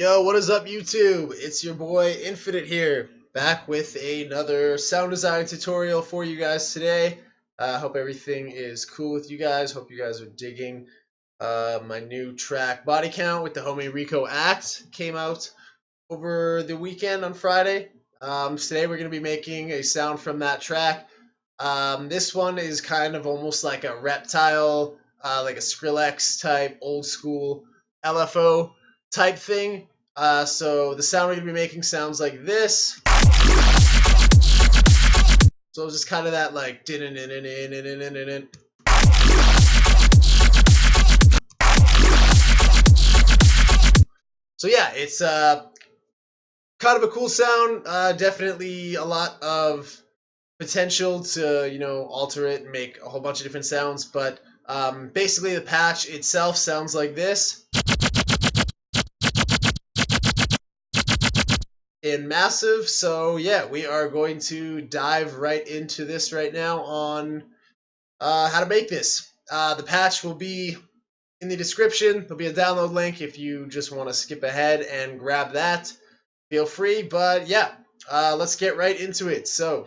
Yo, what is up, YouTube? It's your boy Infinite here, back with another sound design tutorial for you guys today. Hope everything is cool with you guys. Hope you guys are digging my new track Body Count with the homie Rico Act. Came out over the weekend on Friday. Today we're going to be making a sound from that track. This one is kind of almost like a Reptile, like a Skrillex type, old school LFO type thing. So the sound we're going to be making sounds like this. So it's just kind of that like so yeah, it's kind of a cool sound. Definitely a lot of potential to alter it and make a whole bunch of different sounds. But basically the patch itself sounds like this. In massive. So yeah, we are going to dive right into this right now on how to make this. The patch will be in the description. There'll be a download link if you just want to skip ahead and grab that. Feel free, but yeah, let's get right into it. So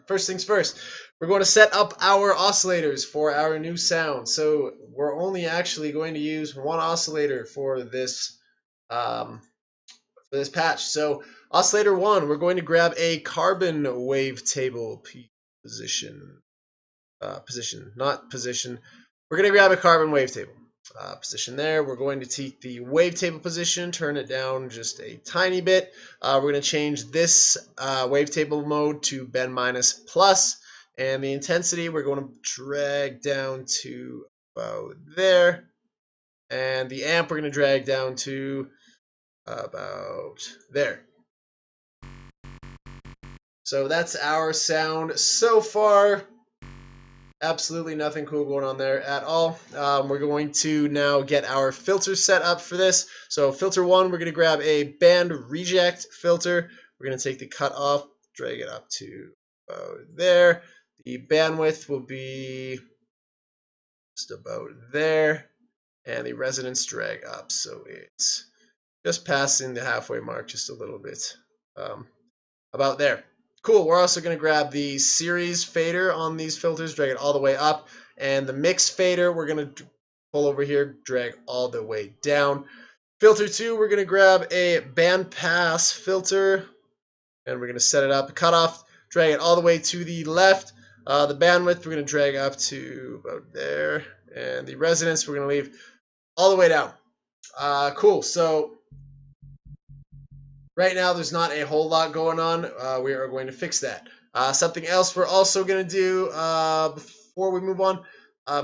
first things first, we're going to set up our oscillators for our new sound. So we're only actually going to use one oscillator for this patch. So oscillator 1, we're going to grab a carbon wavetable position. Not position. We're going to grab a carbon wavetable position there. We're going to take the wavetable position, turn it down just a tiny bit. We're going to change this wavetable mode to bend minus plus, and the intensity we're going to drag down to about there, and the amp we're going to drag down to about there. So that's our sound so far. Absolutely nothing cool going on there at all. We're going to now get our filter set up for this. So filter 1, we're going to grab a band reject filter. We're going to take the cutoff, drag it up to about there. The bandwidth will be just about there, and the resonance drag up, so it's just passing the halfway mark just a little bit, about there. Cool. We're also going to grab the series fader on these filters, drag it all the way up, and the mix fader we're going to pull over here, drag all the way down. Filter 2, we're going to grab a band pass filter, and we're going to set it up. Cutoff, drag it all the way to the left. The bandwidth we're going to drag up to about there, and the resonance we're going to leave all the way down. Cool. So right now, there's not a whole lot going on. We are going to fix that. Something else we're also going to do before we move on,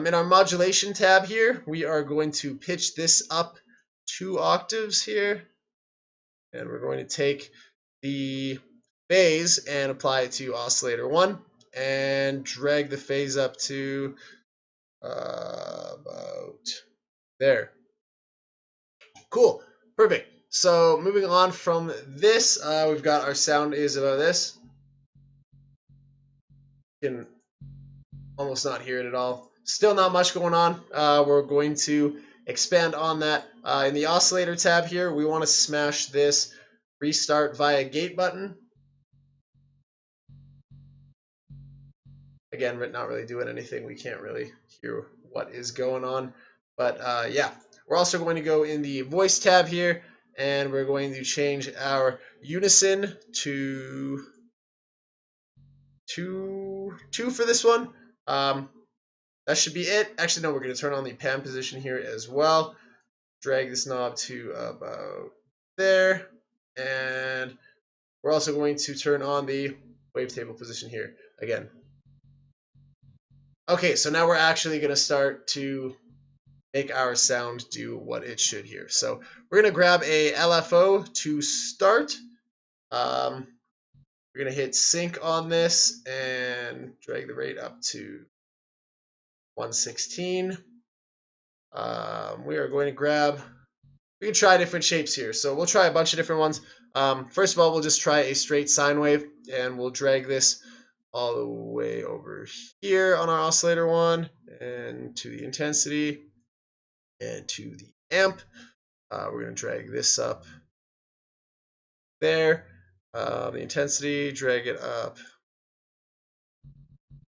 in our modulation tab here, we are going to pitch this up 2 octaves here. And we're going to take the phase and apply it to oscillator 1 and drag the phase up to about there. Cool. Perfect. So moving on from this, we've got our sound is about this. You can almost not hear it at all. Still not much going on. We're going to expand on that. In the oscillator tab here, we want to smash this restart via gate button. Again, not really doing anything. We can't really hear what is going on. But yeah, we're also going to go in the voice tab here, and we're going to change our unison to 2 for this one. That should be it. Actually, no, we're going to turn on the pan position here as well. Drag this knob to about there, and we're also going to turn on the wavetable position here again. Okay, so now we're actually going to start to make our sound do what it should here. So we're going to grab a LFO to start. We're going to hit sync on this and drag the rate up to 116. We are going to grab, we can try different shapes here. So we'll try a bunch of different ones. First of all, we'll just try a straight sine wave, and we'll drag this all the way over here on our oscillator 1 and to the intensity and to the amp. We're going to drag this up there. The intensity, drag it up.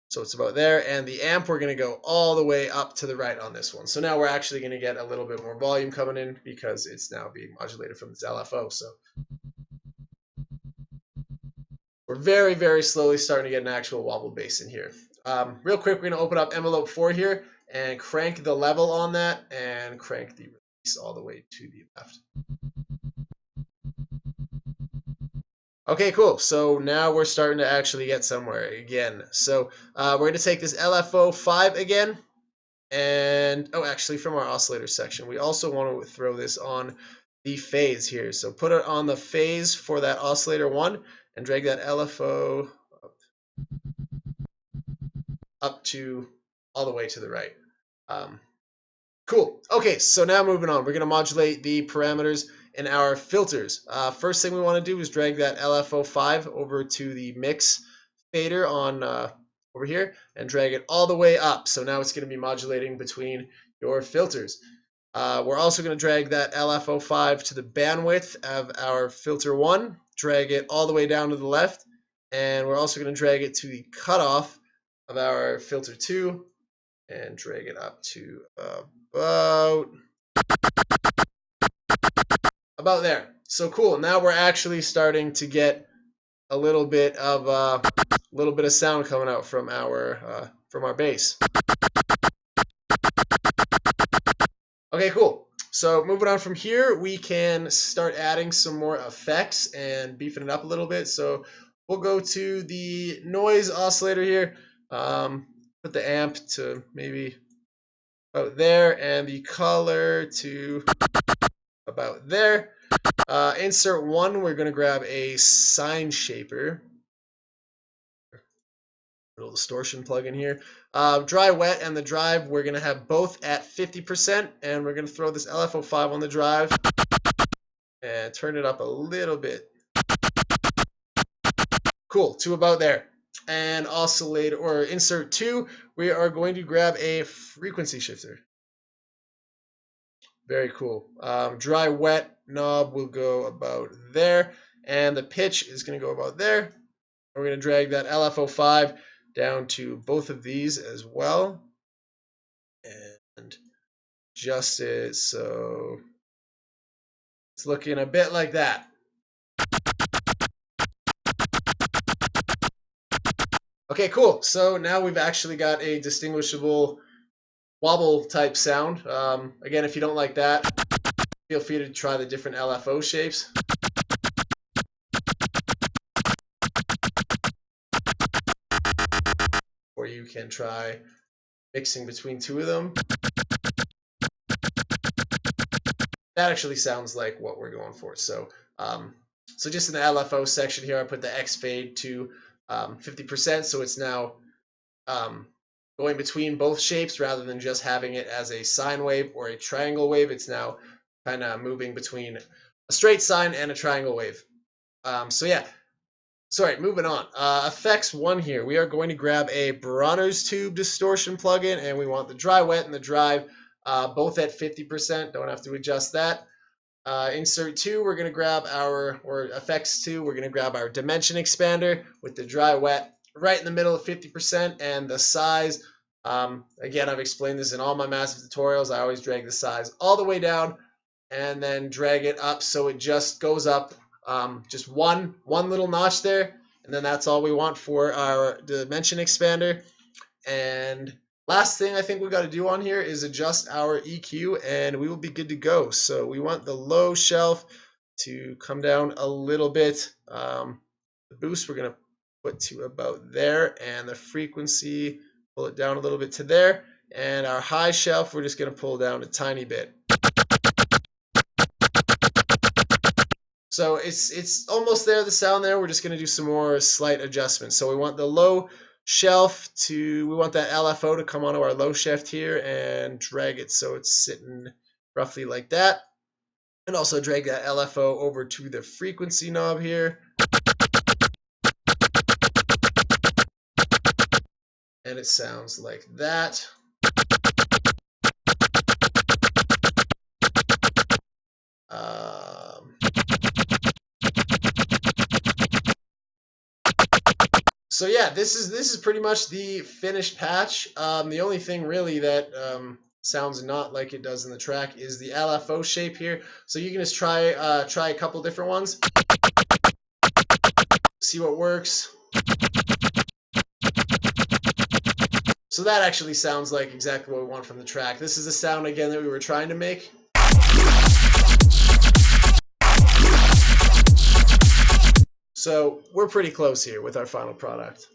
So it's about there. And the amp, we're going to go all the way up to the right on this one. So now we're actually going to get a little bit more volume coming in because it's now being modulated from this LFO. So we're very, very slowly starting to get an actual wobble bass in here. Real quick, we're going to open up envelope 4 here and crank the level on that and crank the release all the way to the left. Okay, cool. So now we're starting to actually get somewhere again. So we're going to take this LFO 5 again. And, oh, actually from our oscillator section, we also want to throw this on the phase here. So put it on the phase for that oscillator 1 and drag that LFO up to all the way to the right. Cool. Okay, so now moving on. We're going to modulate the parameters in our filters. First thing we want to do is drag that LFO 5 over to the mix fader on over here and drag it all the way up. So now it's going to be modulating between your filters. We're also going to drag that LFO 5 to the bandwidth of our filter 1, drag it all the way down to the left, and we're also going to drag it to the cutoff of our filter 2 and drag it up to about there. So cool. Now we're actually starting to get a little bit of sound coming out from our bass. Okay, cool. So moving on from here, we can start adding some more effects and beefing it up a little bit. So we'll go to the noise oscillator here. Put the amp to maybe about there and the color to about there. Insert 1, we're going to grab a sine shaper. Little distortion plug-in here. Dry, wet, and the drive, we're going to have both at 50%, and we're going to throw this LFO 5 on the drive and turn it up a little bit. Cool, to about there. And oscillator, or insert 2, we are going to grab a frequency shifter. Very cool. Dry, wet knob will go about there, and the pitch is going to go about there. We're going to drag that LFO 5 down to both of these as well and adjust it so it's looking a bit like that. Okay, cool. So now we've actually got a distinguishable wobble type sound. Again, if you don't like that, feel free to try the different LFO shapes. Or you can try mixing between two of them. That actually sounds like what we're going for. So, so just in the LFO section here, I put the X fade to 50%, so it's now going between both shapes rather than just having it as a sine wave or a triangle wave. It's now kind of moving between a straight sine and a triangle wave. So yeah. Sorry, moving on. Effects 1 here. We are going to grab a Bronner's tube distortion plugin, and we want the dry, wet, and the drive both at 50%. Don't have to adjust that. Insert 2, we're going to grab or effects 2, we're going to grab our dimension expander with the dry, wet right in the middle of 50%, and the size. Again, I've explained this in all my massive tutorials. I always drag the size all the way down and then drag it up so it just goes up. Just one little notch there, and then that's all we want for our dimension expander. And last thing I think we got to do on here is adjust our EQ, and we will be good to go. So we want the low shelf to come down a little bit. The boost we're going to put to about there, and the frequency, pull it down a little bit to there, and our high shelf we're just going to pull down a tiny bit. So it's almost there, the sound there. We're just going to do some more slight adjustments. So we want the low shelf we want that LFO to come onto our low shaft here and drag it so it's sitting roughly like that. And also drag that LFO over to the frequency knob here. And it sounds like that. So yeah, this is pretty much the finished patch. The only thing really that sounds not like it does in the track is the LFO shape here. So you can just try a couple different ones, see what works. So that actually sounds like exactly what we want from the track. This is the sound again that we were trying to make. So we're pretty close here with our final product.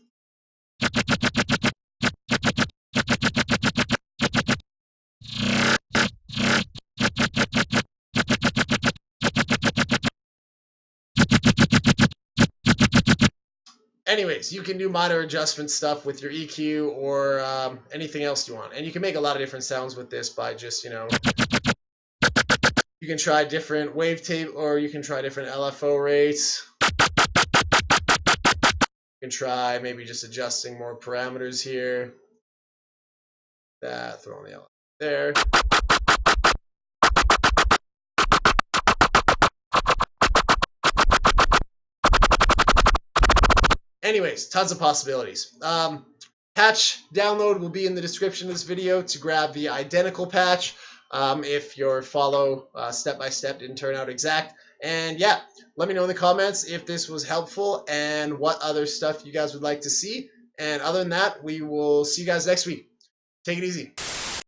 Anyways, you can do minor adjustment stuff with your EQ or anything else you want. And you can make a lot of different sounds with this by just, you can try different wavetable, or you can try different LFO rates. You can try maybe just adjusting more parameters here. That, throw on the LFO there. Anyways, tons of possibilities. Patch download will be in the description of this video to grab the identical patch if your follow step-by-step didn't turn out exact. And yeah, let me know in the comments if this was helpful and what other stuff you guys would like to see. And other than that, we will see you guys next week. Take it easy.